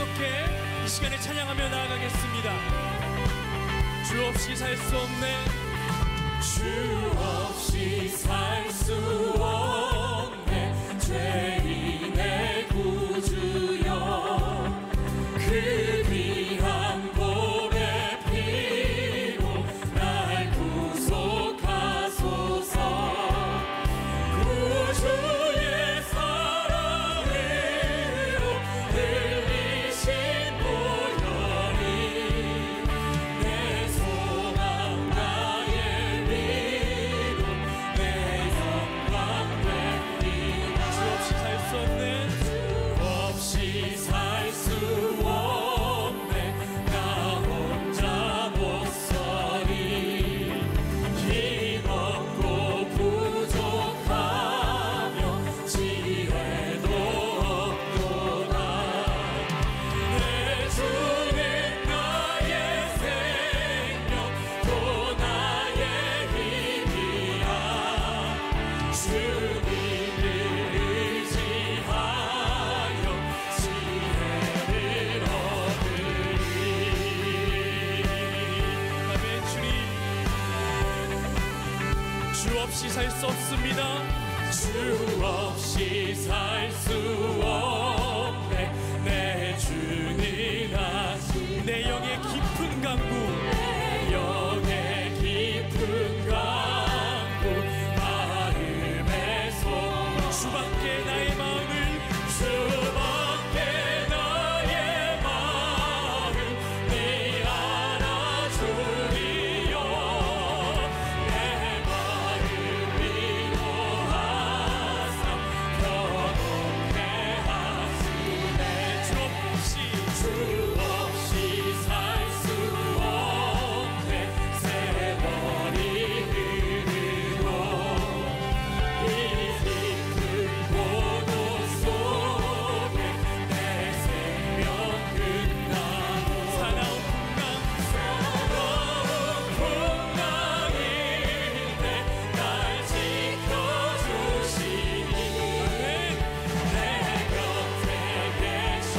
그렇게 이 시간에 찬양하며 나아가겠습니다. 주 없이 살 수 없네, 주 없이 살 수 없네, 죄인의 구주여, 그 귀한 보배 피로 날 구속하소서. 구주의 사랑으로 흘리신 보혈이 내 소망 나의 위로 내 영광 되리라. 주 없이 살 수 없네, 주 없이 살 수 없네, 나 혼자 못 서리. 힘없고 부족하며 지혜도 없도다. 내 주는 나의 생명 또 나의 힘이야. 주님을 의지하여 지혜를 얻으리. 아멘. 주님, 주 없이 살 수 없습니다. 주 없이 살 수 없네, 내 주는 아시. 내 영의 깊은 강구, 내 영의 깊은 강구, 마음의 소 주밖에 나의 마음을, 주밖에 나의 마음 네 알아주리요. 내 마음 위로하사 평온케 하시네. 주 없이 살 수 없네, 세월이 흐르고 이 깊은 고도 속에 내 생명 끝나고 사나운 풍랑인데 날 지켜주시니 내 곁에 계신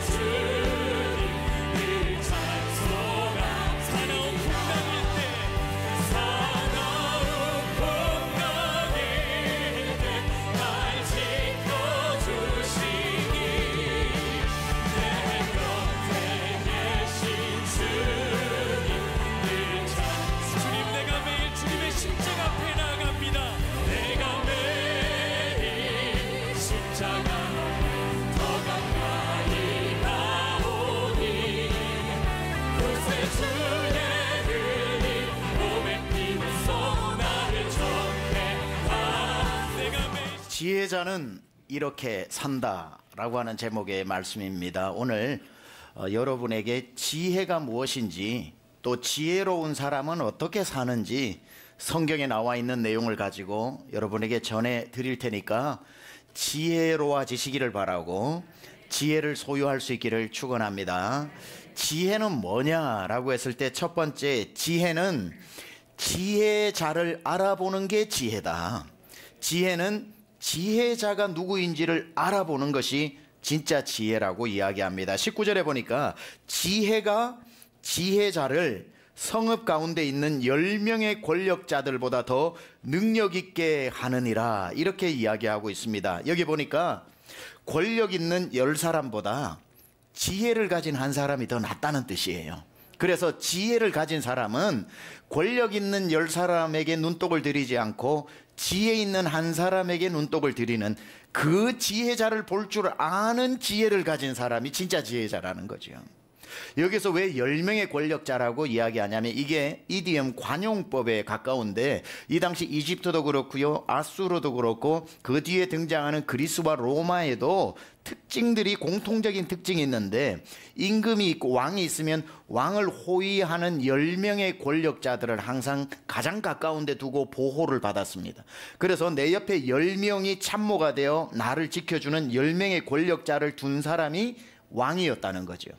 주님을 찬송하. 사나운 풍랑인데, 사나운 풍랑인데 날 지켜주시니 내 곁에 계신 주님을 찬송. 주님, 내가 매일 주님의 십자가 앞에 나아갑니다. 내가 매일 십자가 더 가까이 나오니 그새 주의 흘린 몸의 피로써 나를 정죄하. 내가 매일 지혜자는 이렇게 산다라고 하는 제목의 말씀입니다. 오늘 여러분에게 지혜가 무엇인지, 또 지혜로운 사람은 어떻게 사는지 성경에 나와 있는 내용을 가지고 여러분에게 전해 드릴 테니까 지혜로워지시기를 바라고, 지혜를 소유할 수 있기를 축원합니다. 지혜는 뭐냐라고 했을 때 첫 번째, 지혜는 지혜자를 알아보는 게 지혜다. 지혜는 지혜자가 누구인지를 알아보는 것이 진짜 지혜라고 이야기합니다. 19절에 보니까 지혜가 지혜자를 성읍 가운데 있는 10명의 권력자들보다 더 능력 있게 하느니라, 이렇게 이야기하고 있습니다. 여기 보니까 권력 있는 10사람보다 지혜를 가진 한 사람이 더 낫다는 뜻이에요. 그래서 지혜를 가진 사람은 권력 있는 10사람에게 눈독을 들이지 않고 지혜 있는 한 사람에게 눈독을 들이는, 그 지혜자를 볼 줄 아는 지혜를 가진 사람이 진짜 지혜자라는 거죠. 여기서 왜 10명의 권력자라고 이야기하냐면, 이게 이디엄 관용법에 가까운데, 이 당시 이집트도 그렇고요, 아수르도 그렇고, 그 뒤에 등장하는 그리스와 로마에도 특징들이, 공통적인 특징이 있는데, 임금이 있고 왕이 있으면 왕을 호위하는 10명의 권력자들을 항상 가장 가까운 데 두고 보호를 받았습니다. 그래서 내 옆에 10명이 참모가 되어 나를 지켜주는 10명의 권력자를 둔 사람이 왕이었다는 거죠.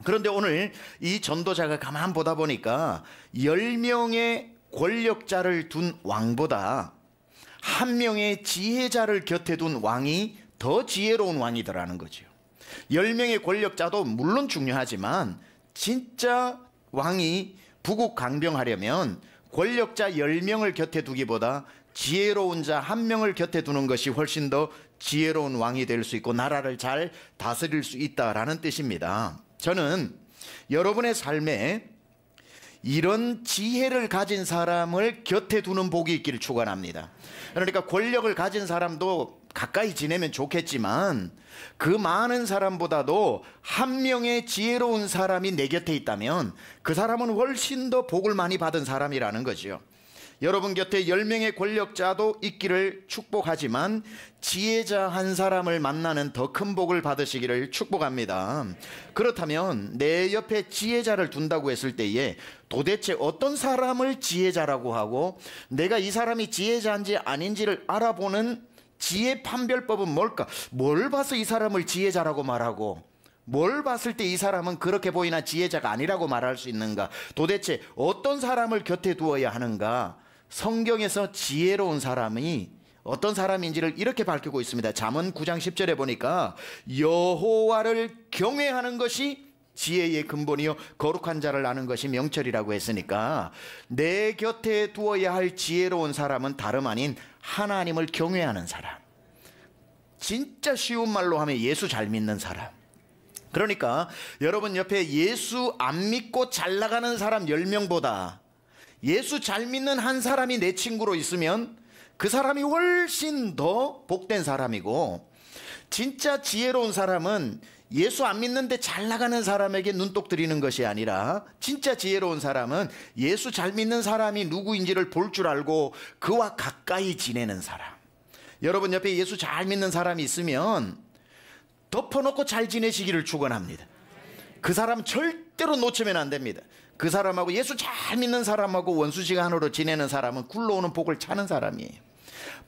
그런데 오늘 이 전도자가 가만 보다 보니까 10명의 권력자를 둔 왕보다 한 명의 지혜자를 곁에 둔 왕이 더 지혜로운 왕이더라는 거죠. 10명의 권력자도 물론 중요하지만 진짜 왕이 부국강병하려면 권력자 10명을 곁에 두기보다 지혜로운 자 1명을 곁에 두는 것이 훨씬 더 지혜로운 왕이 될 수 있고 나라를 잘 다스릴 수 있다라는 뜻입니다. 저는 여러분의 삶에 이런 지혜를 가진 사람을 곁에 두는 복이 있기를 축원합니다. 그러니까 권력을 가진 사람도 가까이 지내면 좋겠지만 그 많은 사람보다도 1명의 지혜로운 사람이 내 곁에 있다면 그 사람은 훨씬 더 복을 많이 받은 사람이라는 거죠. 여러분 곁에 10명의 권력자도 있기를 축복하지만 지혜자 한 사람을 만나는 더 큰 복을 받으시기를 축복합니다. 그렇다면 내 옆에 지혜자를 둔다고 했을 때에 도대체 어떤 사람을 지혜자라고 하고 내가 이 사람이 지혜자인지 아닌지를 알아보는 지혜 판별법은 뭘까? 뭘 봐서 이 사람을 지혜자라고 말하고 뭘 봤을 때 이 사람은 그렇게 보이나 지혜자가 아니라고 말할 수 있는가? 도대체 어떤 사람을 곁에 두어야 하는가? 성경에서 지혜로운 사람이 어떤 사람인지를 이렇게 밝히고 있습니다. 잠언 9장 10절에 보니까 여호와를 경외하는 것이 지혜의 근본이요 거룩한 자를 아는 것이 명철이라고 했으니까 내 곁에 두어야 할 지혜로운 사람은 다름 아닌 하나님을 경외하는 사람. 진짜 쉬운 말로 하면 예수 잘 믿는 사람. 그러니까 여러분 옆에 예수 안 믿고 잘 나가는 사람 10명보다 예수 잘 믿는 한 사람이 내 친구로 있으면 그 사람이 훨씬 더 복된 사람이고, 진짜 지혜로운 사람은 예수 안 믿는데 잘 나가는 사람에게 눈독 들이는 것이 아니라 진짜 지혜로운 사람은 예수 잘 믿는 사람이 누구인지를 볼 줄 알고 그와 가까이 지내는 사람. 여러분 옆에 예수 잘 믿는 사람이 있으면 덮어놓고 잘 지내시기를 축원합니다. 그 사람 절대로 놓치면 안 됩니다. 그 사람하고 예수 잘 믿는 사람하고 원수지간으로 지내는 사람은 굴러오는 복을 차는 사람이에요.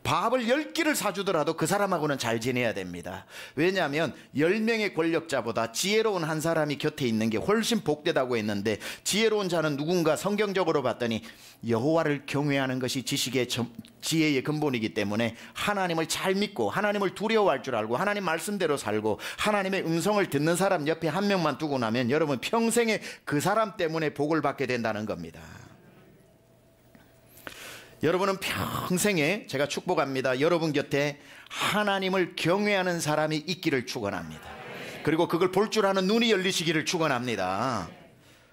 밥을 10끼를 사주더라도 그 사람하고는 잘 지내야 됩니다. 왜냐하면 10명의 권력자보다 지혜로운 한 사람이 곁에 있는 게 훨씬 복되다고 했는데, 지혜로운 자는 누군가 성경적으로 봤더니 여호와를 경외하는 것이 지식의 지혜의 근본이기 때문에 하나님을 잘 믿고 하나님을 두려워할 줄 알고 하나님 말씀대로 살고 하나님의 음성을 듣는 사람 옆에 한 명만 두고 나면 여러분 평생에 그 사람 때문에 복을 받게 된다는 겁니다. 여러분은 평생에 제가 축복합니다. 여러분 곁에 하나님을 경외하는 사람이 있기를 축원합니다. 그리고 그걸 볼 줄 아는 눈이 열리시기를 축원합니다.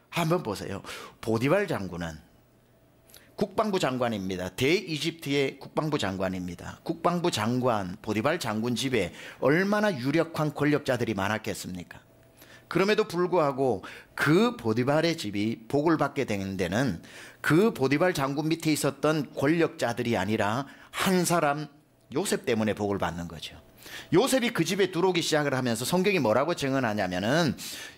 한번 보세요. 보디발 장군은 국방부 장관입니다. 대이집트의 국방부 장관입니다. 국방부 장관 보디발 장군 집에 얼마나 유력한 권력자들이 많았겠습니까? 그럼에도 불구하고 그 보디발의 집이 복을 받게 되는 데는 그 보디발 장군 밑에 있었던 권력자들이 아니라 한 사람 요셉 때문에 복을 받는 거죠. 요셉이 그 집에 들어오기 시작을 하면서 성경이 뭐라고 증언하냐면은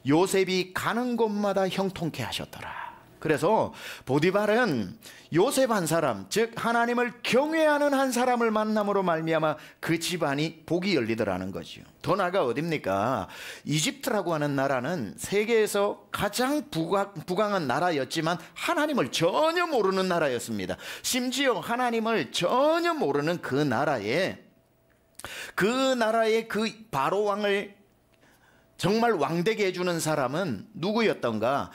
요셉이 가는 곳마다 형통케 하셨더라. 그래서 보디발은 요셉 한 사람, 즉 하나님을 경외하는 한 사람을 만남으로 말미암아 그 집안이 복이 열리더라는 거죠. 더 나아가 어딥니까? 이집트라고 하는 나라는 세계에서 가장 부강한 나라였지만 하나님을 전혀 모르는 나라였습니다. 심지어 하나님을 전혀 모르는 그 나라의 그 바로 왕을 정말 왕되게 해주는 사람은 누구였던가?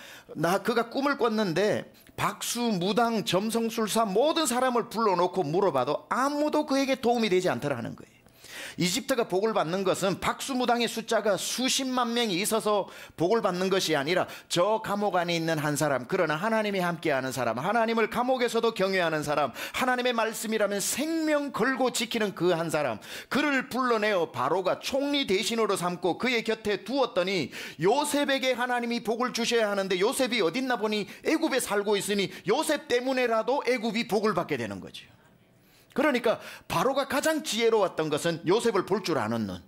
그가 꿈을 꿨는데 박수, 무당, 점성술사 모든 사람을 불러놓고 물어봐도 아무도 그에게 도움이 되지 않더라는 거예요. 이집트가 복을 받는 것은 박수무당의 숫자가 수십만 명이 있어서 복을 받는 것이 아니라 저 감옥 안에 있는 한 사람, 그러나 하나님이 함께하는 사람, 하나님을 감옥에서도 경외하는 사람, 하나님의 말씀이라면 생명 걸고 지키는 그 한 사람, 그를 불러내어 바로가 총리 대신으로 삼고 그의 곁에 두었더니 요셉에게 하나님이 복을 주셔야 하는데 요셉이 어딨나 보니 애굽에 살고 있으니 요셉 때문에라도 애굽이 복을 받게 되는 거죠. 그러니까 바로가 가장 지혜로웠던 것은 요셉을 볼 줄 아는 눈,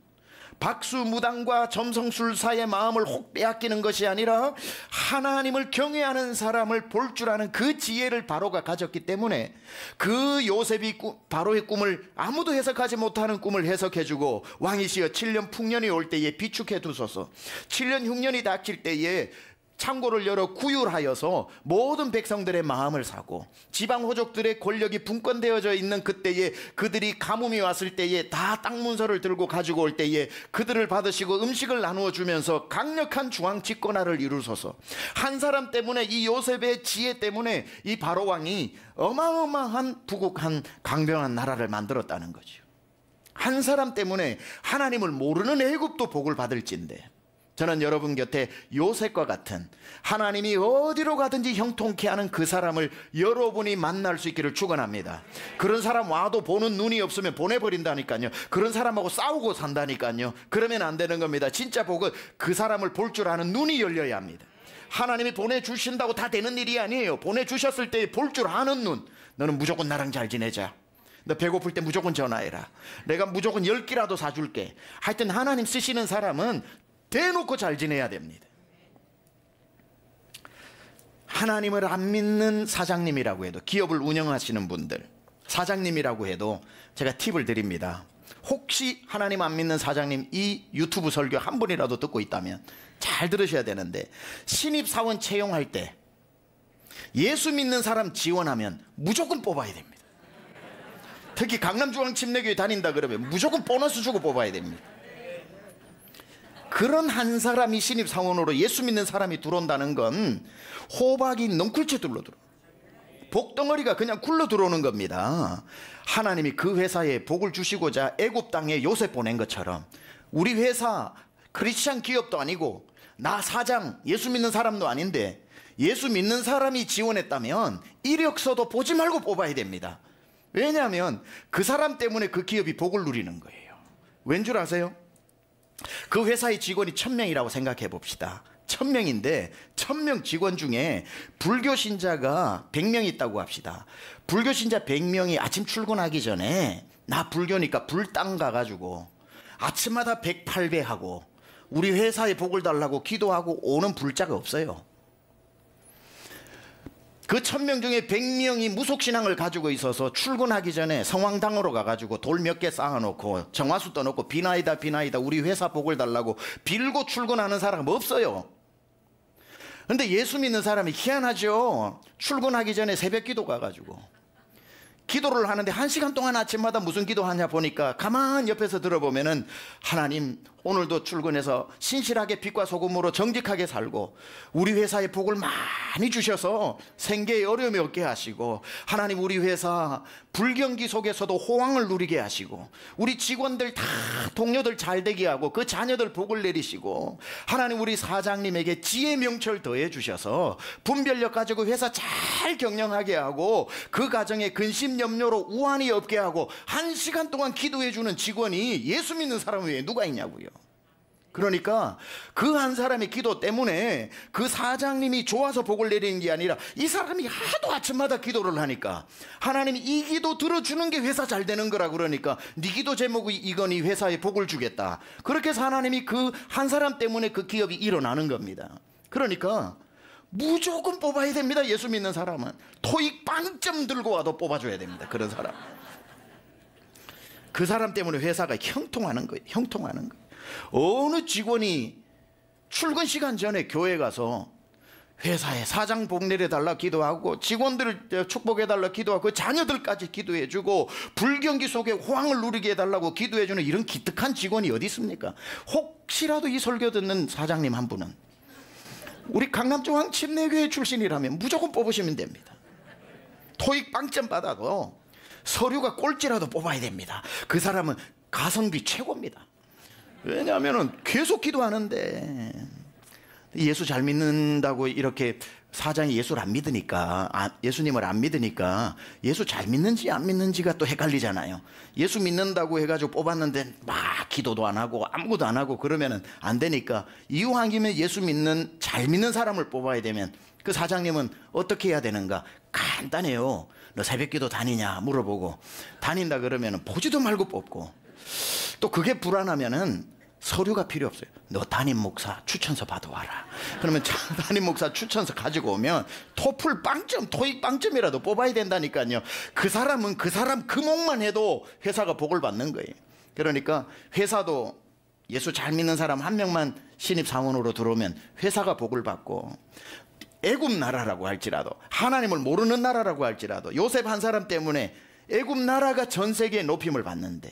박수무당과 점성술사의 마음을 혹 빼앗기는 것이 아니라 하나님을 경외하는 사람을 볼 줄 아는 그 지혜를 바로가 가졌기 때문에 그 요셉이 바로의 꿈을 아무도 해석하지 못하는 꿈을 해석해주고 왕이시여 7년 풍년이 올 때에 비축해 두소서, 7년 흉년이 닥칠 때에 창고를 열어 구휼하여서 모든 백성들의 마음을 사고, 지방 호족들의 권력이 분권되어져 있는 그때에 그들이 가뭄이 왔을 때에 다 땅 문서를 들고 가지고 올 때에 그들을 받으시고 음식을 나누어 주면서 강력한 중앙 집권화를 이루소서. 한 사람 때문에, 이 요셉의 지혜 때문에 이 바로 왕이 어마어마한 부국한 강병한 나라를 만들었다는 거죠. 한 사람 때문에 하나님을 모르는 애굽도 복을 받을진데, 저는 여러분 곁에 요셉과 같은 하나님이 어디로 가든지 형통케 하는 그 사람을 여러분이 만날 수 있기를 축원합니다. 그런 사람 와도 보는 눈이 없으면 보내버린다니까요. 그런 사람하고 싸우고 산다니까요. 그러면 안 되는 겁니다. 진짜 복은 그 사람을 볼 줄 아는 눈이 열려야 합니다. 하나님이 보내주신다고 다 되는 일이 아니에요. 보내주셨을 때 볼 줄 아는 눈. 너는 무조건 나랑 잘 지내자. 너 배고플 때 무조건 전화해라. 내가 무조건 10끼라도 사줄게. 하여튼 하나님 쓰시는 사람은 대놓고 잘 지내야 됩니다. 하나님을 안 믿는 사장님이라고 해도, 기업을 운영하시는 분들, 사장님이라고 해도 제가 팁을 드립니다. 혹시 하나님 안 믿는 사장님 이 유튜브 설교 한 번이라도 듣고 있다면 잘 들으셔야 되는데, 신입사원 채용할 때 예수 믿는 사람 지원하면 무조건 뽑아야 됩니다. 특히 강남중앙침례교회 다닌다 그러면 무조건 보너스 주고 뽑아야 됩니다. 그런 한 사람이 신입사원으로 예수 믿는 사람이 들어온다는 건 호박이 넝쿨째 둘러 들어, 복덩어리가 그냥 굴러 들어오는 겁니다. 하나님이 그 회사에 복을 주시고자 애굽 땅에 요셉 보낸 것처럼 우리 회사 크리스찬 기업도 아니고 나 사장 예수 믿는 사람도 아닌데 예수 믿는 사람이 지원했다면 이력서도 보지 말고 뽑아야 됩니다. 왜냐하면 그 사람 때문에 그 기업이 복을 누리는 거예요. 왠 줄 아세요? 그 회사의 직원이 1000명이라고 생각해 봅시다. 1000명인데 1000명 직원 중에 불교 신자가 100명 있다고 합시다. 불교 신자 100명이 아침 출근하기 전에 나 불교니까 불당 가가지고 아침마다 108배 하고 우리 회사에 복을 달라고 기도하고 오는 불자가 없어요. 그 1000명 중에 100명이 무속신앙을 가지고 있어서 출근하기 전에 성황당으로 가가지고 돌 몇 개 쌓아놓고 정화수 떠놓고 비나이다 비나이다 우리 회사 복을 달라고 빌고 출근하는 사람 없어요. 근데 예수 믿는 사람이 희한하죠. 출근하기 전에 새벽 기도 가가지고 기도를 하는데 1시간 동안 아침마다 무슨 기도하냐 보니까 가만 옆에서 들어보면은 하나님 오늘도 출근해서 신실하게 빛과 소금으로 정직하게 살고 우리 회사에 복을 많이 주셔서 생계에 어려움이 없게 하시고 하나님 우리 회사 불경기 속에서도 호황을 누리게 하시고 우리 직원들 다 동료들 잘 되게 하고 그 자녀들 복을 내리시고 하나님 우리 사장님에게 지혜 명철 더해 주셔서 분별력 가지고 회사 잘 경영하게 하고 그 가정에 근심 염려로 우환이 없게 하고 1시간 동안 기도해 주는 직원이 예수 믿는 사람 외에 누가 있냐고요. 그러니까 그 한 사람의 기도 때문에 그 사장님이 좋아서 복을 내리는 게 아니라 이 사람이 하도 아침마다 기도를 하니까 하나님이 이 기도 들어주는 게 회사 잘 되는 거라 그러니까 네 기도 제목이 이거니 회사에 복을 주겠다. 그렇게 해서 하나님이 그 한 사람 때문에 그 기업이 일어나는 겁니다. 그러니까 무조건 뽑아야 됩니다. 예수 믿는 사람은 토익 빵점 들고 와도 뽑아줘야 됩니다. 그런 사람, 그 사람 때문에 회사가 형통하는 거예요. 형통하는 거예요. 어느 직원이 출근 시간 전에 교회 가서 회사에 사장 복 내려달라 기도하고 직원들을 축복해달라 기도하고 그 자녀들까지 기도해주고 불경기 속에 호황을 누리게 해달라고 기도해주는 이런 기특한 직원이 어디 있습니까? 혹시라도 이 설교 듣는 사장님 한 분은 우리 강남중앙침례교회 출신이라면 무조건 뽑으시면 됩니다. 토익 빵점 받아도 서류가 꼴찌라도 뽑아야 됩니다. 그 사람은 가성비 최고입니다. 왜냐하면 계속 기도하는데 예수 잘 믿는다고 이렇게 사장이 예수를 안 믿으니까 예수님을 안 믿으니까 예수 잘 믿는지 안 믿는지가 또 헷갈리잖아요. 예수 믿는다고 해가지고 뽑았는데 막 기도도 안 하고 아무것도 안 하고 그러면 안 되니까 이왕이면 예수 믿는 잘 믿는 사람을 뽑아야 되면 그 사장님은 어떻게 해야 되는가? 간단해요. 너 새벽기도 다니냐 물어보고 다닌다 그러면 보지도 말고 뽑고 또 그게 불안하면은 서류가 필요 없어요. 너 담임 목사 추천서 받아와라. 그러면 담임 목사 추천서 가지고 오면 토플 빵점, 토익 빵점이라도 뽑아야 된다니까요. 그 사람은 그 사람 그 목만 해도 회사가 복을 받는 거예요. 그러니까 회사도 예수 잘 믿는 사람 한 명만 신입사원으로 들어오면 회사가 복을 받고, 애굽 나라라고 할지라도, 하나님을 모르는 나라라고 할지라도 요셉 한 사람 때문에 애굽 나라가 전 세계에 높임을 받는데,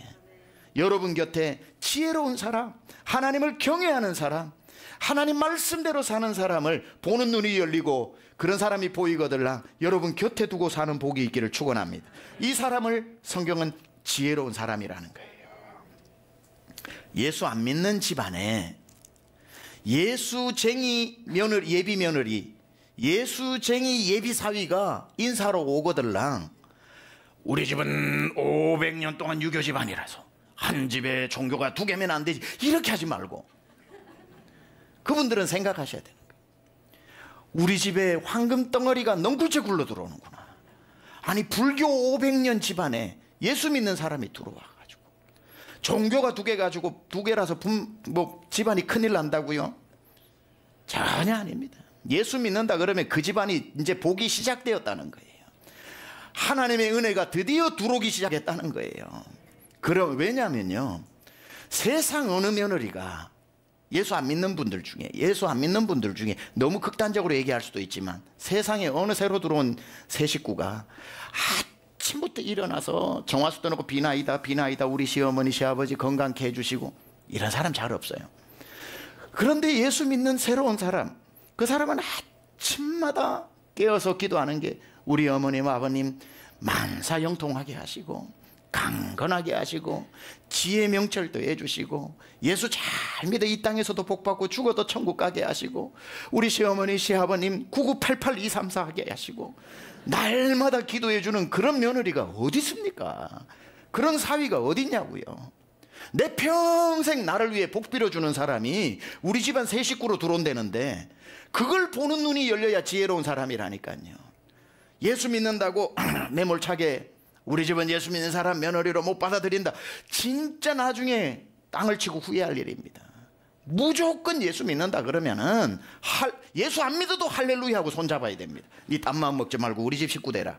여러분 곁에 지혜로운 사람, 하나님을 경외하는 사람, 하나님 말씀대로 사는 사람을 보는 눈이 열리고 그런 사람이 보이거들라 여러분 곁에 두고 사는 복이 있기를 축원합니다. 이 사람을 성경은 지혜로운 사람이라는 거예요. 예수 안 믿는 집안에 예수쟁이 며느리, 예비 며느리, 예수쟁이 예비 사위가 인사로 오거들랑 우리 집은 500년 동안 유교 집안이라서 한 집에 종교가 2개면 안 되지, 이렇게 하지 말고 그분들은 생각하셔야 되는 거예요. 우리 집에 황금 덩어리가 넝굴째 굴러 들어오는구나. 아니 불교 500년 집안에 예수 믿는 사람이 들어와가지고 종교가 2개 가지고 2개라서 집안이 큰일 난다고요? 전혀 아닙니다. 예수 믿는다 그러면 그 집안이 이제 복이 시작되었다는 거예요. 하나님의 은혜가 드디어 들어오기 시작했다는 거예요. 그럼 왜냐면요, 세상 어느 며느리가 예수 안 믿는 분들 중에 너무 극단적으로 얘기할 수도 있지만 세상에 어느 새로 들어온 새 식구가 아침부터 일어나서 정화수 떠놓고 비나이다 우리 시어머니 시아버지 건강케 해주시고 이런 사람 잘 없어요. 그런데 예수 믿는 새로운 사람, 그 사람은 아침마다 깨어서 기도하는 게 우리 어머님 아버님 만사형통하게 하시고 강건하게 하시고 지혜 명철도 해주시고 예수 잘 믿어 이 땅에서도 복받고 죽어도 천국 가게 하시고 우리 시어머니 시아버님 9988-234 하게 하시고 날마다 기도해주는 그런 며느리가 어디 있습니까? 그런 사위가 어디 있냐고요. 내 평생 나를 위해 복 빌어주는 사람이 우리 집안 새 식구로 들어온다는데 그걸 보는 눈이 열려야 지혜로운 사람이라니까요. 예수 믿는다고 매몰차게 우리 집은 예수 믿는 사람 며느리로 못 받아들인다, 진짜 나중에 땅을 치고 후회할 일입니다. 무조건 예수 믿는다 그러면은 예수 안 믿어도 할렐루야 하고 손잡아야 됩니다. 네 딴 마음 먹지 말고 우리 집 식구 되라.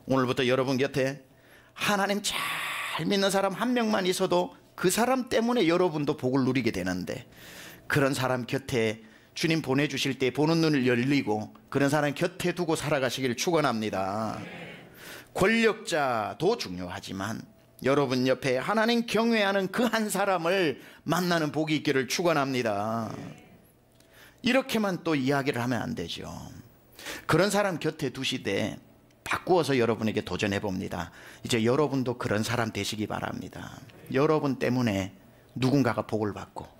오늘부터 여러분 곁에 하나님 잘 믿는 사람 한 명만 있어도 그 사람 때문에 여러분도 복을 누리게 되는데, 그런 사람 곁에 주님 보내주실 때 보는 눈을 열리고 그런 사람 곁에 두고 살아가시기를 축원합니다. 권력자도 중요하지만 여러분 옆에 하나님 경외하는 그 한 사람을 만나는 복이 있기를 축원합니다. 이렇게만 또 이야기를 하면 안 되죠. 그런 사람 곁에 두시되 바꾸어서 여러분에게 도전해 봅니다. 이제 여러분도 그런 사람 되시기 바랍니다. 여러분 때문에 누군가가 복을 받고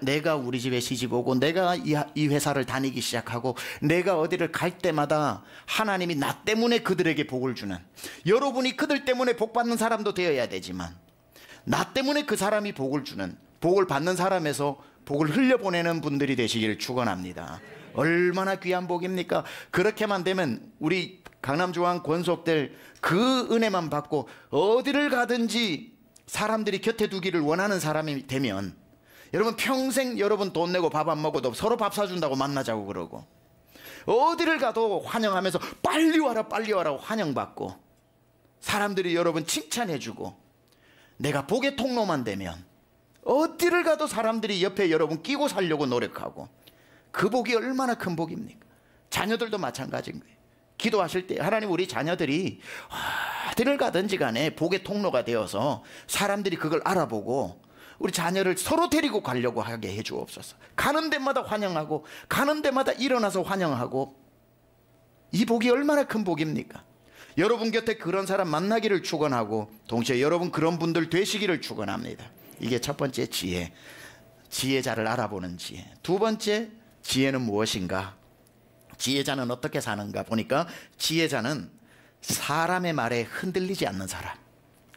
내가 우리 집에 시집 오고 내가 이 회사를 다니기 시작하고 내가 어디를 갈 때마다 하나님이 나 때문에 그들에게 복을 주는, 여러분이 그들 때문에 복 받는 사람도 되어야 되지만 나 때문에 그 사람이 복을 주는, 복을 받는 사람에서 복을 흘려보내는 분들이 되시기를 축원합니다. 얼마나 귀한 복입니까? 그렇게만 되면 우리 강남중앙 권속들 그 은혜만 받고 어디를 가든지 사람들이 곁에 두기를 원하는 사람이 되면 여러분 평생 여러분 돈 내고 밥 안 먹어도 서로 밥 사준다고 만나자고 그러고 어디를 가도 환영하면서 빨리 와라 환영받고 사람들이 여러분 칭찬해주고 내가 복의 통로만 되면 어디를 가도 사람들이 옆에 여러분 끼고 살려고 노력하고, 그 복이 얼마나 큰 복입니까? 자녀들도 마찬가지인 거예요. 기도하실 때 하나님 우리 자녀들이 어디를 가든지 간에 복의 통로가 되어서 사람들이 그걸 알아보고 우리 자녀를 서로 데리고 가려고 하게 해주옵소서. 가는 데마다 환영하고 가는 데마다 일어나서 환영하고, 이 복이 얼마나 큰 복입니까? 여러분 곁에 그런 사람 만나기를 축원하고 동시에 여러분 그런 분들 되시기를 축원합니다. 이게 첫 번째 지혜, 지혜자를 알아보는 지혜. 두 번째 지혜는 무엇인가? 지혜자는 어떻게 사는가 보니까 지혜자는 사람의 말에 흔들리지 않는 사람,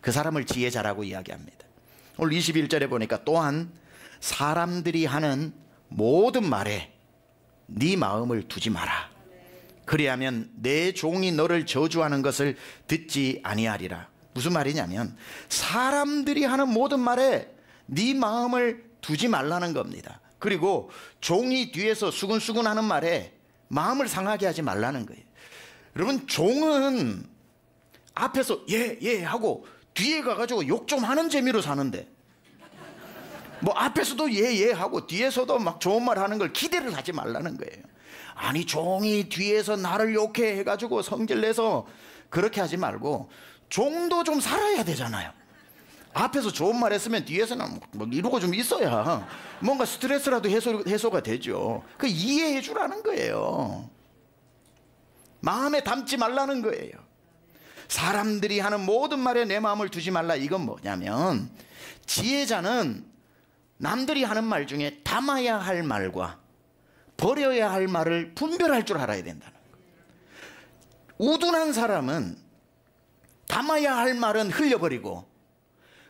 그 사람을 지혜자라고 이야기합니다. 오늘 21절에 보니까 또한 사람들이 하는 모든 말에 네 마음을 두지 마라. 그리하면 내 종이 너를 저주하는 것을 듣지 아니하리라. 무슨 말이냐면 사람들이 하는 모든 말에 네 마음을 두지 말라는 겁니다. 그리고 종이 뒤에서 수근수근 하는 말에 마음을 상하게 하지 말라는 거예요. 여러분 종은 앞에서 예 하고 뒤에 가가지고 욕 좀 하는 재미로 사는데 뭐 앞에서도 예 하고 뒤에서도 막 좋은 말 하는 걸 기대를 하지 말라는 거예요. 아니 종이 뒤에서 나를 욕해 해가지고 성질내서 그렇게 하지 말고 종도 좀 살아야 되잖아요. 앞에서 좋은 말 했으면 뒤에서는 뭐 이러고 좀 있어야 뭔가 스트레스라도 해소가 되죠. 그 이해해 주라는 거예요. 마음에 담지 말라는 거예요. 사람들이 하는 모든 말에 내 마음을 두지 말라. 이건 뭐냐면 지혜자는 남들이 하는 말 중에 담아야 할 말과 버려야 할 말을 분별할 줄 알아야 된다는 거예요. 우둔한 사람은 담아야 할 말은 흘려버리고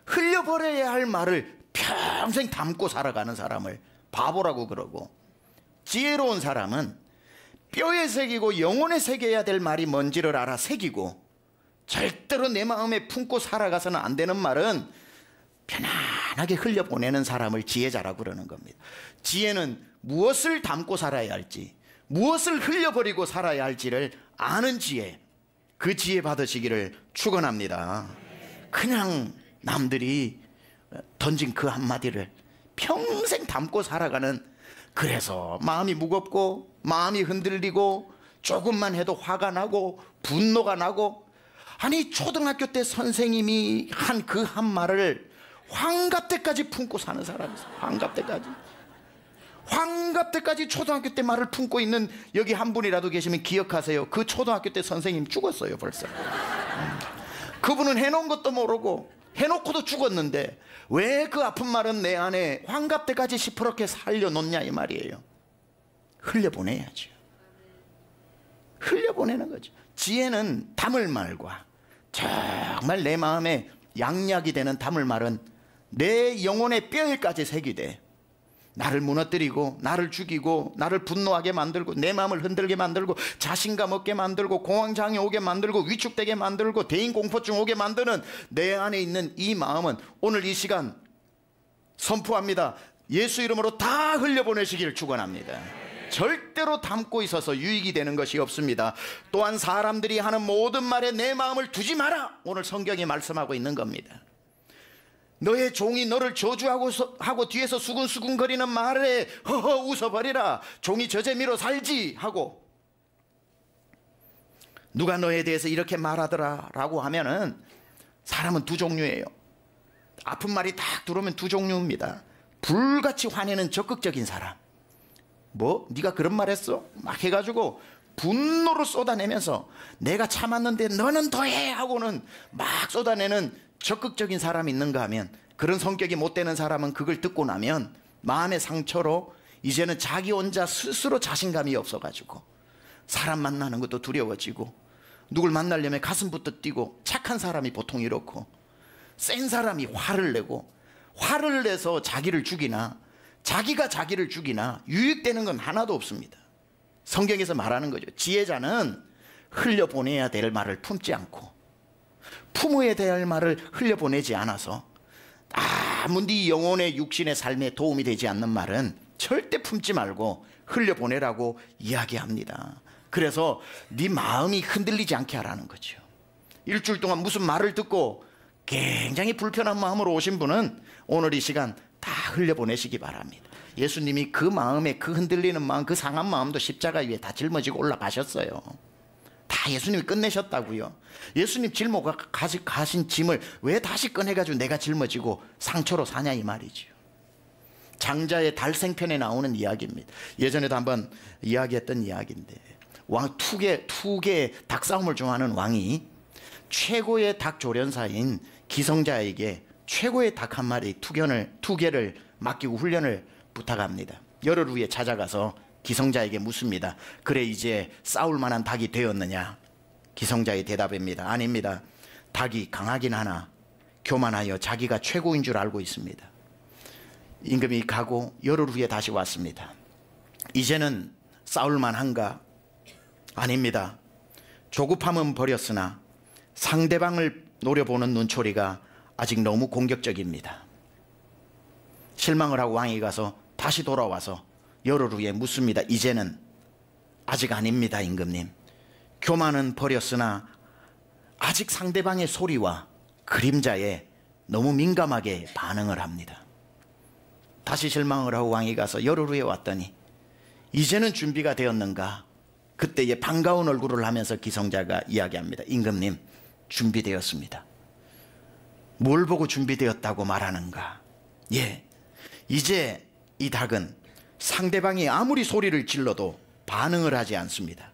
흘려버려야 할 말을 평생 담고 살아가는 사람을 바보라고 그러고, 지혜로운 사람은 뼈에 새기고 영혼에 새겨야 될 말이 뭔지를 알아 새기고 절대로 내 마음에 품고 살아가서는 안 되는 말은 편안하게 흘려보내는 사람을 지혜자라고 그러는 겁니다. 지혜는 무엇을 담고 살아야 할지, 무엇을 흘려버리고 살아야 할지를 아는 지혜, 그 지혜 받으시기를 축원합니다. 그냥 남들이 던진 그 한마디를 평생 담고 살아가는, 그래서 마음이 무겁고 마음이 흔들리고 조금만 해도 화가 나고 분노가 나고, 아니 초등학교 때 선생님이 한 그 한 말을 환갑 때까지 품고 사는 사람이 있어요. 환갑 때까지 초등학교 때 말을 품고 있는 여기 한 분이라도 계시면 기억하세요. 그 초등학교 때 선생님 죽었어요 벌써. 그분은 해놓은 것도 모르고 해놓고도 죽었는데 왜 그 아픈 말은 내 안에 환갑 때까지 시퍼렇게 살려놓냐 이 말이에요. 흘려보내야죠. 흘려보내는 거죠. 지혜는 담을 말과 정말 내 마음에 양약이 되는 담을 말은 내 영혼의 뼈에까지 새기되 나를 무너뜨리고 나를 죽이고 나를 분노하게 만들고 내 마음을 흔들게 만들고 자신감 없게 만들고 공황장애 오게 만들고 위축되게 만들고 대인공포증 오게 만드는 내 안에 있는 이 마음은 오늘 이 시간 선포합니다. 예수 이름으로 다 흘려보내시기를 축원합니다. 절대로 담고 있어서 유익이 되는 것이 없습니다. 또한 사람들이 하는 모든 말에 내 마음을 두지 마라. 오늘 성경이 말씀하고 있는 겁니다. 너의 종이 너를 저주하고 뒤에서 수근수근거리는 말에 허허 웃어버리라. 종이 저 재미로 살지 하고, 누가 너에 대해서 이렇게 말하더라 라고 하면은 사람은 두 종류예요. 아픈 말이 딱 들어오면 두 종류입니다. 불같이 화내는 적극적인 사람, 뭐 네가 그런 말 했어? 막 해가지고 분노를 쏟아내면서 내가 참았는데 너는 더해 하고는 막 쏟아내는 적극적인 사람이 있는가 하면, 그런 성격이 못 되는 사람은 그걸 듣고 나면 마음의 상처로 이제는 자기 혼자 스스로 자신감이 없어가지고 사람 만나는 것도 두려워지고 누굴 만나려면 가슴부터 뛰고, 착한 사람이 보통 이렇고 센 사람이 화를 내서 자기를 죽이나 자기가 자기를 죽이나 유익되는 건 하나도 없습니다. 성경에서 말하는 거죠. 지혜자는 흘려보내야 될 말을 품지 않고 품어야 될 말을 흘려보내지 않아서 아무 네 영혼의 육신의 삶에 도움이 되지 않는 말은 절대 품지 말고 흘려보내라고 이야기합니다. 그래서 네 마음이 흔들리지 않게 하라는 거죠. 일주일 동안 무슨 말을 듣고 굉장히 불편한 마음으로 오신 분은 오늘 이 시간 다 흘려보내시기 바랍니다. 예수님이 그 마음에, 그 흔들리는 마음, 그 상한 마음도 십자가 위에 다 짊어지고 올라가셨어요. 다 예수님이 끝내셨다고요. 예수님 짊어가 가신 짐을 왜 다시 꺼내가지고 내가 짊어지고 상처로 사냐 이 말이죠. 장자의 달생편에 나오는 이야기입니다. 예전에도 한번 이야기했던 이야기인데, 투개 닭싸움을 좋아하는 왕이 최고의 닭 조련사인 기성자에게 최고의 닭 한 마리 투개를 맡기고 훈련을 부탁합니다. 열흘 후에 찾아가서 기성자에게 묻습니다. 그래 이제 싸울 만한 닭이 되었느냐? 기성자의 대답입니다. 아닙니다. 닭이 강하긴 하나 교만하여 자기가 최고인 줄 알고 있습니다. 임금이 가고 열흘 후에 다시 왔습니다. 이제는 싸울 만한가? 아닙니다. 조급함은 버렸으나 상대방을 노려보는 눈초리가 아직 너무 공격적입니다. 실망을 하고 왕이 가서 다시 돌아와서 열흘 후에 묻습니다. 이제는? 아직 아닙니다 임금님. 교만은 버렸으나 아직 상대방의 소리와 그림자에 너무 민감하게 반응을 합니다. 다시 실망을 하고 왕이 가서 열흘 후에 왔더니 이제는 준비가 되었는가? 그때에 반가운 얼굴을 하면서 기성자가 이야기합니다. 임금님, 준비되었습니다. 뭘 보고 준비되었다고 말하는가? 예, 이제 이 닭은 상대방이 아무리 소리를 질러도 반응을 하지 않습니다.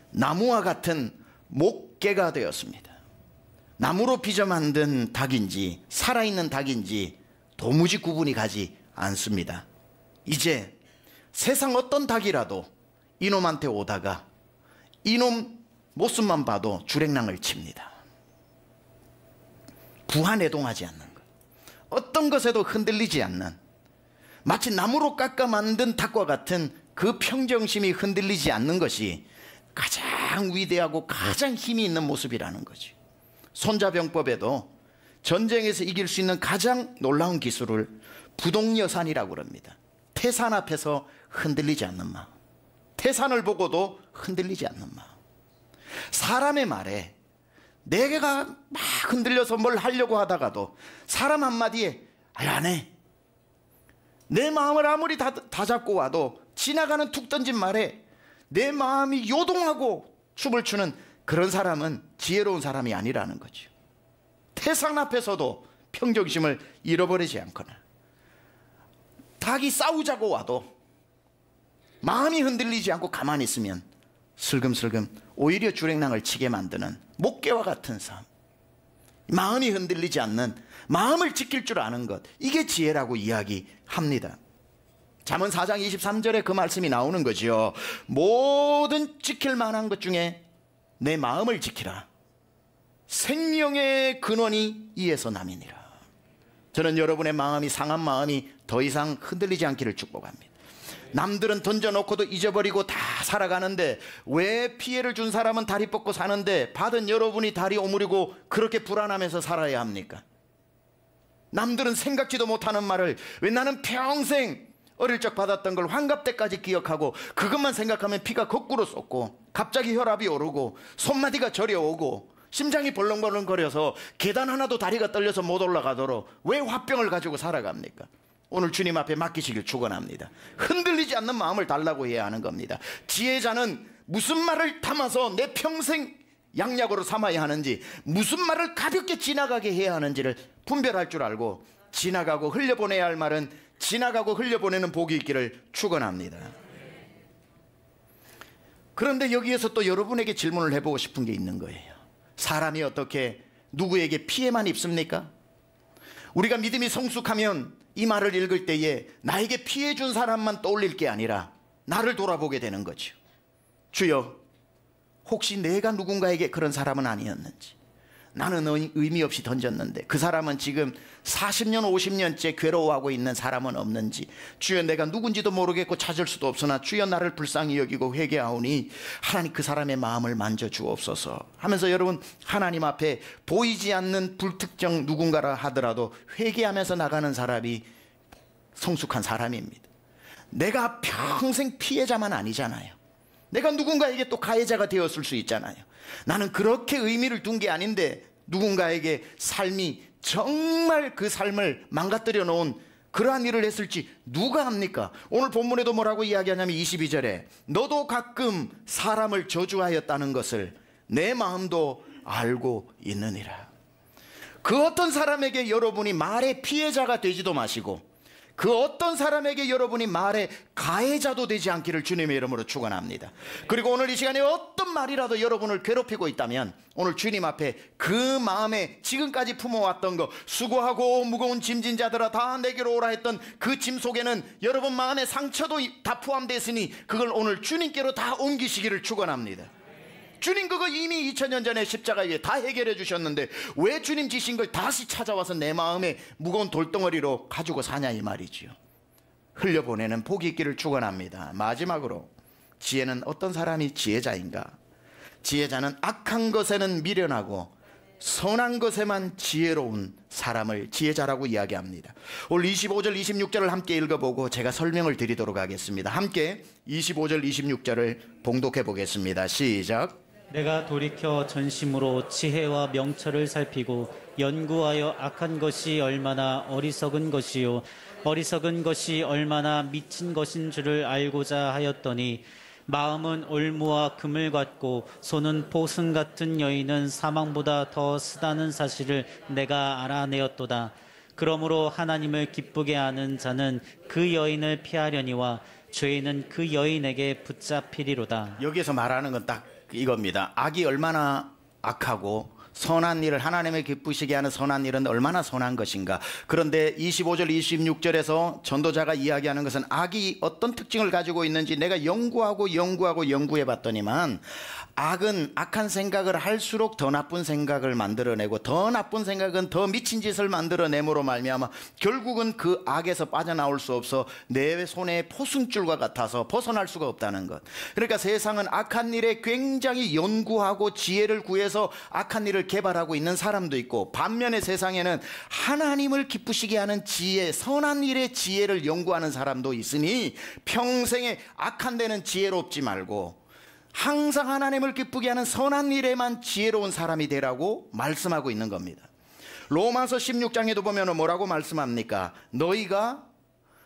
나무와 같은 목개가 되었습니다. 나무로 빚어 만든 닭인지 살아있는 닭인지 도무지 구분이 가지 않습니다. 이제 세상 어떤 닭이라도 이놈한테 오다가 이놈 모습만 봐도 주랭랑을 칩니다. 부하내동하지 않는 것, 어떤 것에도 흔들리지 않는, 마치 나무로 깎아 만든 닭과 같은 그 평정심이 흔들리지 않는 것이 가장 위대하고 가장 힘이 있는 모습이라는 거지. 손자병법에도 전쟁에서 이길 수 있는 가장 놀라운 기술을 부동여산이라고 합니다. 태산 앞에서 흔들리지 않는 마음, 태산을 보고도 흔들리지 않는 마음. 사람의 말에 내가 막 흔들려서 뭘 하려고 하다가도 사람 한마디에 안 해, 내 마음을 아무리 다 잡고 와도 지나가는 툭 던진 말에 내 마음이 요동하고 춤을 추는 그런 사람은 지혜로운 사람이 아니라는 거죠. 태산 앞에서도 평정심을 잃어버리지 않거나, 닭이 싸우자고 와도 마음이 흔들리지 않고 가만히 있으면 슬금슬금 오히려 주랭랑을 치게 만드는 목개와 같은 삶, 마음이 흔들리지 않는, 마음을 지킬 줄 아는 것, 이게 지혜라고 이야기합니다. 잠언 4장 23절에 그 말씀이 나오는 거지요. 모든 지킬 만한 것 중에 내 마음을 지키라. 생명의 근원이 이에서 남이니라. 저는 여러분의 마음이, 상한 마음이 더 이상 흔들리지 않기를 축복합니다. 남들은 던져놓고도 잊어버리고 다 살아가는데 왜 피해를 준 사람은 다리 뻗고 사는데 받은 여러분이 다리 오므리고 그렇게 불안하면서 살아야 합니까? 남들은 생각지도 못하는 말을 왜 나는 평생 어릴 적 받았던 걸 환갑 때까지 기억하고 그것만 생각하면 피가 거꾸로 쏟고 갑자기 혈압이 오르고 손마디가 저려오고 심장이 벌렁벌렁거려서 계단 하나도 다리가 떨려서 못 올라가도록 왜 화병을 가지고 살아갑니까? 오늘 주님 앞에 맡기시길 축원합니다. 흔들리지 않는 마음을 달라고 해야 하는 겁니다. 지혜자는 무슨 말을 담아서 내 평생 양약으로 삼아야 하는지, 무슨 말을 가볍게 지나가게 해야 하는지를 분별할 줄 알고 지나가고 흘려보내야 할 말은 지나가고 흘려보내는 복이 있기를 축원합니다. 그런데 여기에서 또 여러분에게 질문을 해보고 싶은 게 있는 거예요. 사람이 어떻게 누구에게 피해만 입습니까? 우리가 믿음이 성숙하면 이 말을 읽을 때에 나에게 피해 준 사람만 떠올릴 게 아니라 나를 돌아보게 되는 거죠. 주여, 혹시 내가 누군가에게 그런 사람은 아니었는지, 나는 의미 없이 던졌는데 그 사람은 지금 40년 50년째 괴로워하고 있는 사람은 없는지, 주여 내가 누군지도 모르겠고 찾을 수도 없으나 주여 나를 불쌍히 여기고 회개하오니 하나님 그 사람의 마음을 만져주옵소서 하면서 여러분 하나님 앞에 보이지 않는 불특정 누군가라 하더라도 회개하면서 나가는 사람이 성숙한 사람입니다. 내가 평생 피해자만 아니잖아요. 내가 누군가에게 또 가해자가 되었을 수 있잖아요. 나는 그렇게 의미를 둔 게 아닌데 누군가에게 삶이 정말 그 삶을 망가뜨려 놓은 그러한 일을 했을지 누가 압니까? 오늘 본문에도 뭐라고 이야기하냐면 22절에 너도 가끔 사람을 저주하였다는 것을 내 마음도 알고 있느니라. 그 어떤 사람에게 여러분이 말의 피해자가 되지도 마시고 그 어떤 사람에게 여러분이 말의 가해자도 되지 않기를 주님의 이름으로 축원합니다. 그리고 오늘 이 시간에 어떤 말이라도 여러분을 괴롭히고 있다면 오늘 주님 앞에 그 마음에 지금까지 품어왔던 거, 수고하고 무거운 짐진 자들아 다 내게로 오라 했던 그 짐 속에는 여러분 마음의 상처도 다 포함되어 있으니 그걸 오늘 주님께로 다 옮기시기를 축원합니다. 주님 그거 이미 2000년 전에 십자가 위에 다 해결해 주셨는데 왜 주님 지신 걸 다시 찾아와서 내 마음에 무거운 돌덩어리로 가지고 사냐 이 말이지요. 흘려보내는 복이 있기를 축원합니다. 마지막으로 지혜는 어떤 사람이 지혜자인가? 지혜자는 악한 것에는 미련하고 선한 것에만 지혜로운 사람을 지혜자라고 이야기합니다. 오늘 25절 26절을 함께 읽어보고 제가 설명을 드리도록 하겠습니다. 함께 25절 26절을 봉독해 보겠습니다. 시작. 내가 돌이켜 전심으로 지혜와 명철을 살피고 연구하여 악한 것이 얼마나 어리석은 것이요 어리석은 것이 얼마나 미친 것인 줄을 알고자 하였더니 마음은 올무와 금을 같고 손은 보승 같은 여인은 사망보다 더 쓰다는 사실을 내가 알아내었도다. 그러므로 하나님을 기쁘게 하는 자는 그 여인을 피하려니와 죄인은 그 여인에게 붙잡히리로다. 여기서 말하는 건 딱 이겁니다. 악이 얼마나 악하고 선한 일을 하나님을 기쁘시게 하는 선한 일은 얼마나 선한 것인가. 그런데 25절 26절에서 전도자가 이야기하는 것은 악이 어떤 특징을 가지고 있는지 내가 연구해 봤더니만 악은 악한 생각을 할수록 더 나쁜 생각을 만들어내고 더 나쁜 생각은 더 미친 짓을 만들어내므로 말미암아 결국은 그 악에서 빠져나올 수 없어 내 손에 포승줄과 같아서 벗어날 수가 없다는 것. 그러니까 세상은 악한 일에 굉장히 연구하고 지혜를 구해서 악한 일을 개발하고 있는 사람도 있고, 반면에 세상에는 하나님을 기쁘시게 하는 지혜, 선한 일의 지혜를 연구하는 사람도 있으니 평생에 악한 데는 지혜롭지 말고 항상 하나님을 기쁘게 하는 선한 일에만 지혜로운 사람이 되라고 말씀하고 있는 겁니다. 로마서 16장에도 보면 뭐라고 말씀합니까? 너희가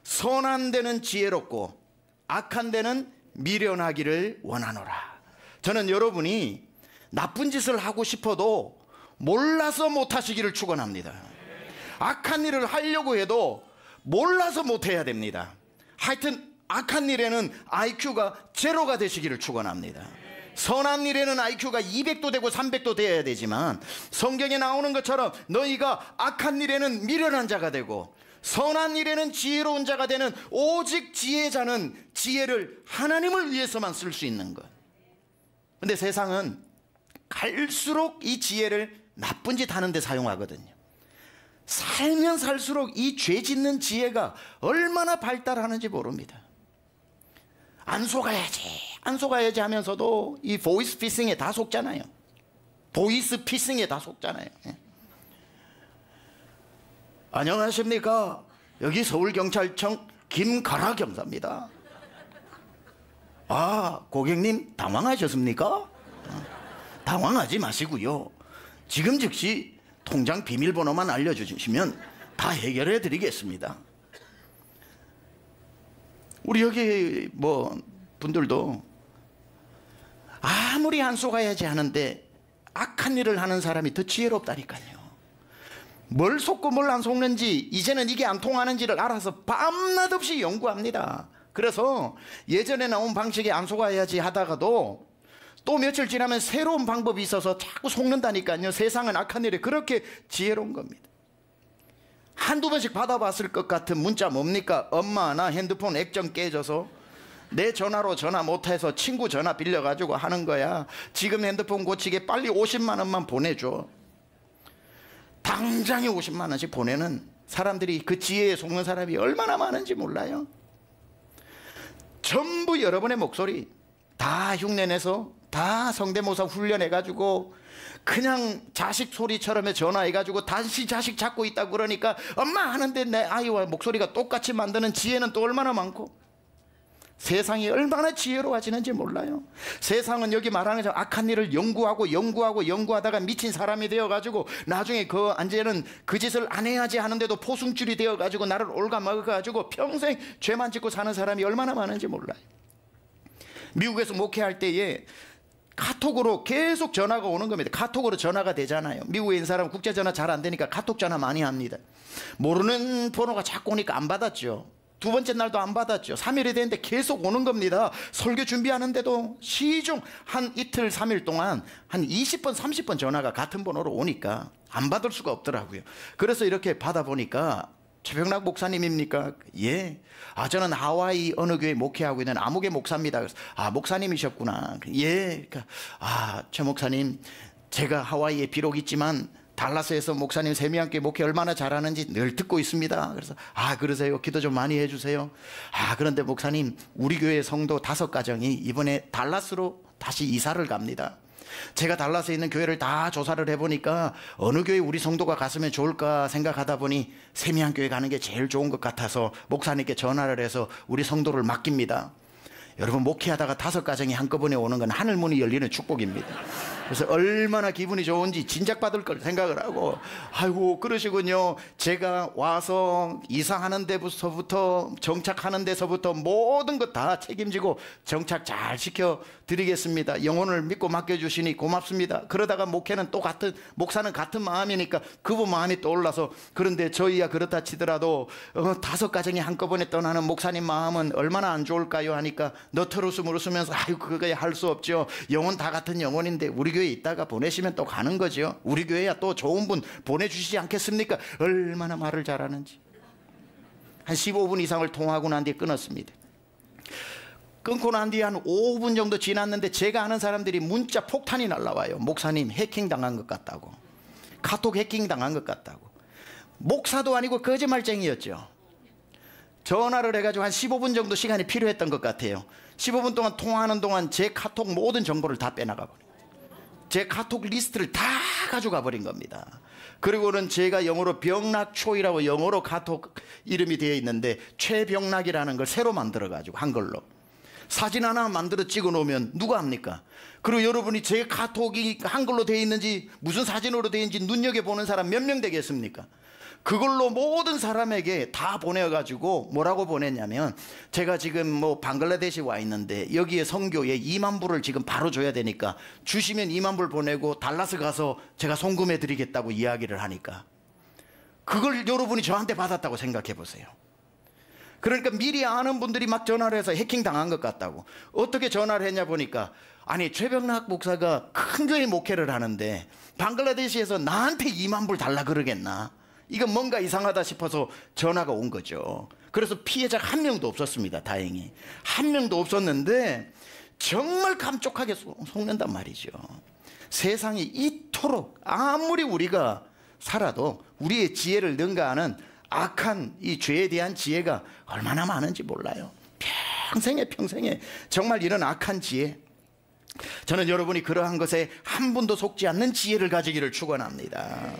선한 데는 지혜롭고 악한 데는 미련하기를 원하노라. 저는 여러분이 나쁜 짓을 하고 싶어도 몰라서 못하시기를 축원합니다. 악한 일을 하려고 해도 몰라서 못해야 됩니다. 하여튼 악한 일에는 IQ가 제로가 되시기를 축원합니다. 선한 일에는 IQ가 200도 되고 300도 되어야 되지만 성경에 나오는 것처럼 너희가 악한 일에는 미련한 자가 되고 선한 일에는 지혜로운 자가 되는 오직 지혜자는 지혜를 하나님을 위해서만 쓸 수 있는 것. 근데 세상은 갈수록 이 지혜를 나쁜 짓 하는 데 사용하거든요. 살면 살수록 이 죄 짓는 지혜가 얼마나 발달하는지 모릅니다. 안 속아야지 하면서도 이 보이스 피싱에 다 속잖아요. 보이스 피싱에 다 속잖아요. 안녕하십니까? 여기 서울경찰청 김가라 경사입니다. 아, 고객님 당황하셨습니까? 당황하지 마시고요. 지금 즉시 통장 비밀번호만 알려주시면 다 해결해 드리겠습니다. 우리 여기 뭐 분들도 아무리 안 속아야지 하는데 악한 일을 하는 사람이 더 지혜롭다니까요. 뭘 속고 뭘 안 속는지, 이제는 이게 안 통하는지를 알아서 밤낮 없이 연구합니다. 그래서 예전에 나온 방식에 안 속아야지 하다가도 또 며칠 지나면 새로운 방법이 있어서 자꾸 속는다니까요. 세상은 악한 일에 그렇게 지혜로운 겁니다. 한두 번씩 받아봤을 것 같은 문자 뭡니까? 엄마, 나 핸드폰 액정 깨져서 내 전화로 전화 못해서 친구 전화 빌려가지고 하는 거야. 지금 핸드폰 고치게 빨리 50만 원만 보내줘. 당장에 50만 원씩 보내는 사람들이, 그 지혜에 속는 사람이 얼마나 많은지 몰라요. 전부 여러분의 목소리 다 흉내내서 다 성대모사 훈련해가지고 그냥 자식 소리처럼 전화해가지고 다시 자식 찾고 있다고 그러니까 엄마 하는데 내 아이와 목소리가 똑같이 만드는 지혜는 또 얼마나 많고, 세상이 얼마나 지혜로워지는지 몰라요. 세상은 여기 말하는 것처럼 악한 일을 연구하다가 미친 사람이 되어가지고 나중에 그 안제는 그 짓을 안 해야지 하는데도 포승줄이 되어가지고 나를 갉아먹어가지고 평생 죄만 짓고 사는 사람이 얼마나 많은지 몰라요. 미국에서 목회할 때에 카톡으로 계속 전화가 오는 겁니다. 카톡으로 전화가 되잖아요. 미국에 있는 사람은 국제전화 잘 안 되니까 카톡 전화 많이 합니다. 모르는 번호가 자꾸 오니까 안 받았죠. 두 번째 날도 안 받았죠. 3일이 됐는데 계속 오는 겁니다. 설교 준비하는데도 시중 한 이틀 3일 동안 한 20번 30번 전화가 같은 번호로 오니까 안 받을 수가 없더라고요. 그래서 이렇게 받아보니까 최병락 목사님입니까? 예. 아, 저는 하와이 어느 교회 목회하고 있는 아무개 목사입니다. 그래서 아, 목사님이셨구나. 예. 그러니까 아, 최 목사님, 제가 하와이에 비록 있지만 달라스에서 목사님 세미함교회 목회 얼마나 잘하는지 늘 듣고 있습니다. 그래서 아, 그러세요? 기도 좀 많이 해주세요. 아, 그런데 목사님, 우리 교회 성도 5가정이 이번에 달라스로 다시 이사를 갑니다. 제가 달라스에 있는 교회를 다 조사를 해보니까 어느 교회 우리 성도가 갔으면 좋을까 생각하다 보니 세미함교회 가는 게 제일 좋은 것 같아서 목사님께 전화를 해서 우리 성도를 맡깁니다. 여러분, 목회하다가 5가정이 한꺼번에 오는 건 하늘문이 열리는 축복입니다. 그래서 얼마나 기분이 좋은지 진작받을 걸 생각을 하고, 아이고 그러시군요. 제가 와서 이사하는 데부터 정착하는 데서부터 모든 것 다 책임지고 정착 잘 시켜드리겠습니다. 영혼을 믿고 맡겨주시니 고맙습니다. 그러다가 목사는 같은 마음이니까 그분 마음이 떠올라서, 그런데 저희야 그렇다 치더라도 5가정이 한꺼번에 떠나는 목사님 마음은 얼마나 안 좋을까요 하니까 너털웃음을 웃으면서, 아유 그거야 할 수 없죠. 영혼 다 같은 영혼인데 우리 교회에 있다가 보내시면 또 가는 거죠. 우리 교회야 또 좋은 분 보내주시지 않겠습니까? 얼마나 말을 잘하는지. 한 15분 이상을 통화하고 난 뒤에 끊었습니다. 끊고 난 뒤에 한 5분 정도 지났는데 제가 아는 사람들이 문자 폭탄이 날라와요. 목사님 해킹 당한 것 같다고, 카톡 해킹 당한 것 같다고. 목사도 아니고 거짓말쟁이였죠. 전화를 해가지고 한 15분 정도 시간이 필요했던 것 같아요. 15분 동안 통화하는 동안 제 카톡 모든 정보를 다 빼나가 버려요. 제 카톡 리스트를 다 가져가 버린 겁니다. 그리고는 제가 영어로 병락초이라고 영어로 카톡 이름이 되어 있는데, 최병락이라는 걸 새로 만들어 가지고 한글로 사진 하나 만들어 찍어 놓으면 누가 합니까? 그리고 여러분이 제 카톡이 한글로 되어 있는지 무슨 사진으로 되어 있는지 눈여겨보는 사람 몇 명 되겠습니까? 그걸로 모든 사람에게 다 보내가지고 뭐라고 보냈냐면, 제가 지금 방글라데시 와 있는데 여기에 선교에 2만 불을 지금 바로 줘야 되니까 주시면 2만 불 보내고 달라스 가서 제가 송금해 드리겠다고 이야기를 하니까, 그걸 여러분이 저한테 받았다고 생각해 보세요. 그러니까 미리 아는 분들이 막 전화를 해서 해킹 당한 것 같다고. 어떻게 전화를 했냐 보니까, 아니 최병락 목사가 큰 교회 목회를 하는데 방글라데시에서 나한테 2만 불 달라 그러겠나, 이건 뭔가 이상하다 싶어서 전화가 온 거죠. 그래서 피해자가 한 명도 없었습니다. 다행히 한 명도 없었는데 정말 감쪽하게 속는단 말이죠. 세상이 이토록 아무리 우리가 살아도 우리의 지혜를 능가하는 악한 이 죄에 대한 지혜가 얼마나 많은지 몰라요. 평생에 정말 이런 악한 지혜, 저는 여러분이 그러한 것에 한 분도 속지 않는 지혜를 가지기를 축원합니다.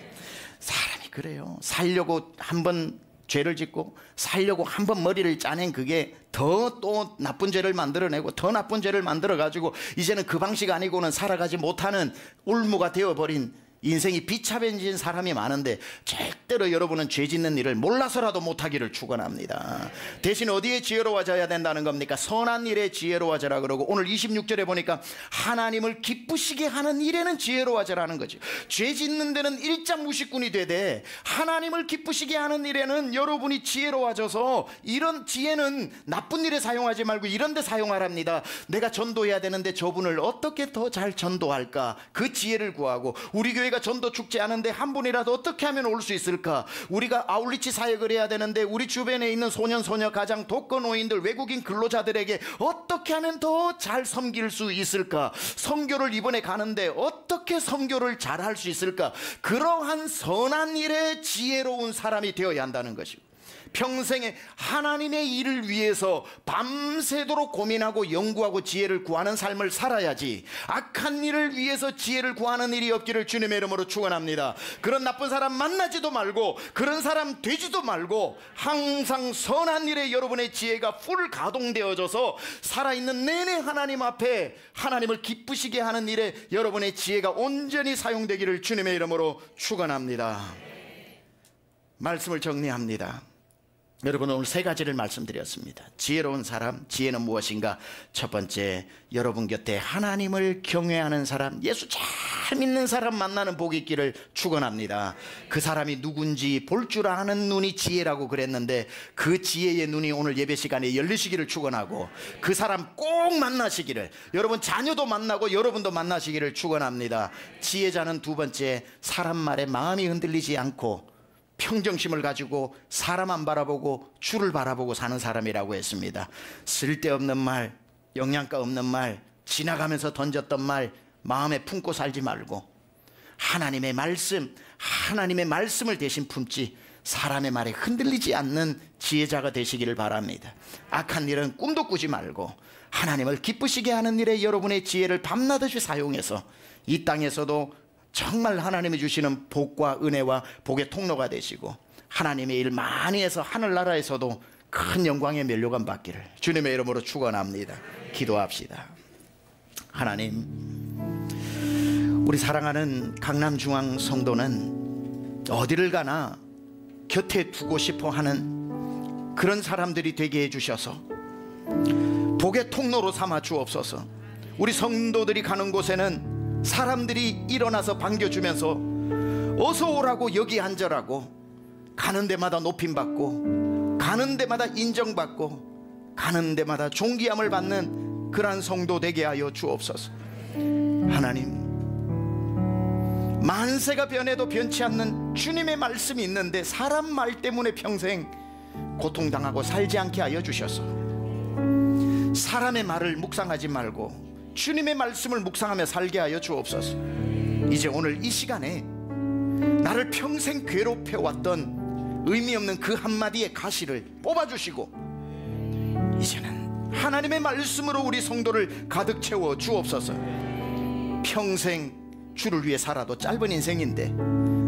사람이 그래요. 살려고 한번 죄를 짓고 살려고 한번 머리를 짜낸 그게 또 나쁜 죄를 만들어내고 더 나쁜 죄를 만들어가지고 이제는 그 방식 아니고는 살아가지 못하는 울무가 되어버린 인생이 비참해진 사람이 많은데, 절대로 여러분은 죄 짓는 일을 몰라서라도 못하기를 축원합니다. 대신 어디에 지혜로워져야 된다는 겁니까? 선한 일에 지혜로워져라 그러고, 오늘 26절에 보니까 하나님을 기쁘시게 하는 일에는 지혜로워져라는 거죠. 죄 짓는 데는 일장무식군이 되되 하나님을 기쁘시게 하는 일에는 여러분이 지혜로워져서, 이런 지혜는 나쁜 일에 사용하지 말고 이런 데 사용하랍니다. 내가 전도해야 되는데 저분을 어떻게 더 잘 전도할까, 그 지혜를 구하고, 우리 교회가 전도 축제 하는데 한 분이라도 어떻게 하면 올 수 있을까, 우리가 아울리치 사역을 해야 되는데 우리 주변에 있는 소년 소녀 가장 독거노인들 외국인 근로자들에게 어떻게 하면 더 잘 섬길 수 있을까, 선교를 이번에 가는데 어떻게 선교를 잘 할 수 있을까, 그러한 선한 일에 지혜로운 사람이 되어야 한다는 것이고, 평생에 하나님의 일을 위해서 밤새도록 고민하고 연구하고 지혜를 구하는 삶을 살아야지, 악한 일을 위해서 지혜를 구하는 일이 없기를 주님의 이름으로 축원합니다. 그런 나쁜 사람 만나지도 말고 그런 사람 되지도 말고, 항상 선한 일에 여러분의 지혜가 풀 가동되어져서 살아있는 내내 하나님 앞에 하나님을 기쁘시게 하는 일에 여러분의 지혜가 온전히 사용되기를 주님의 이름으로 축원합니다. 말씀을 정리합니다. 여러분, 오늘 3가지를 말씀드렸습니다. 지혜로운 사람, 지혜는 무엇인가? 첫 번째, 여러분 곁에 하나님을 경외하는 사람, 예수 잘 믿는 사람 만나는 복이 있기를 축원합니다. 그 사람이 누군지 볼 줄 아는 눈이 지혜라고 그랬는데, 그 지혜의 눈이 오늘 예배 시간에 열리시기를 축원하고, 그 사람 꼭 만나시기를, 여러분 자녀도 만나고 여러분도 만나시기를 축원합니다. 지혜자는 두 번째, 사람 말에 마음이 흔들리지 않고 평정심을 가지고 사람 안 바라보고 주를 바라보고 사는 사람이라고 했습니다. 쓸데없는 말, 영양가 없는 말, 지나가면서 던졌던 말 마음에 품고 살지 말고 하나님의 말씀을 대신 품지, 사람의 말에 흔들리지 않는 지혜자가 되시기를 바랍니다. 악한 일은 꿈도 꾸지 말고 하나님을 기쁘시게 하는 일에 여러분의 지혜를 밤낮없이 사용해서 이 땅에서도 정말 하나님이 주시는 복과 은혜와 복의 통로가 되시고, 하나님의 일 많이 해서 하늘나라에서도 큰 영광의 면류관 받기를 주님의 이름으로 축원합니다. 기도합시다. 하나님, 우리 사랑하는 강남중앙 성도는 어디를 가나 곁에 두고 싶어 하는 그런 사람들이 되게 해주셔서 복의 통로로 삼아 주옵소서. 우리 성도들이 가는 곳에는 사람들이 일어나서 반겨주면서 어서 오라고, 여기 앉으라고, 가는 데마다 높임받고 가는 데마다 인정받고 가는 데마다 존귀함을 받는 그러한 성도 되게 하여 주옵소서. 하나님, 만세가 변해도 변치 않는 주님의 말씀이 있는데 사람 말 때문에 평생 고통당하고 살지 않게 하여 주셔서 사람의 말을 묵상하지 말고 주님의 말씀을 묵상하며 살게 하여 주옵소서. 이제 오늘 이 시간에 나를 평생 괴롭혀왔던 의미 없는 그 한마디의 가시를 뽑아주시고 이제는 하나님의 말씀으로 우리 성도를 가득 채워 주옵소서. 평생 주를 위해 살아도 짧은 인생인데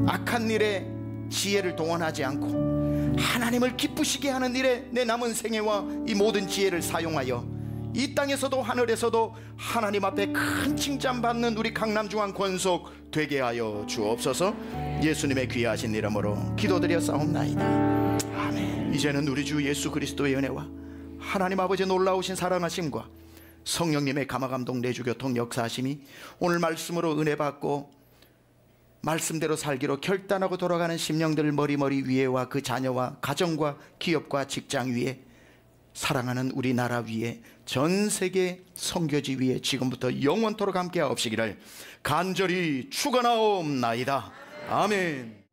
악한 일에 지혜를 동원하지 않고 하나님을 기쁘시게 하는 일에 내 남은 생애와 이 모든 지혜를 사용하여 이 땅에서도 하늘에서도 하나님 앞에 큰 칭찬받는 우리 강남중앙 권속 되게 하여 주옵소서. 예수님의 귀하신 이름으로 기도드렸사옵나이다. 아멘. 이제는 우리 주 예수 그리스도의 은혜와 하나님 아버지의 놀라우신 사랑하심과 성령님의 감화감동 내주교통 역사하심이 오늘 말씀으로 은혜 받고 말씀대로 살기로 결단하고 돌아가는 심령들 머리머리 위에와 그 자녀와 가정과 기업과 직장 위에 사랑하는 우리나라 위에 전 세계 선교지 위에 지금부터 영원토록 함께 하옵시기를 간절히 축원하옵나이다. 아멘.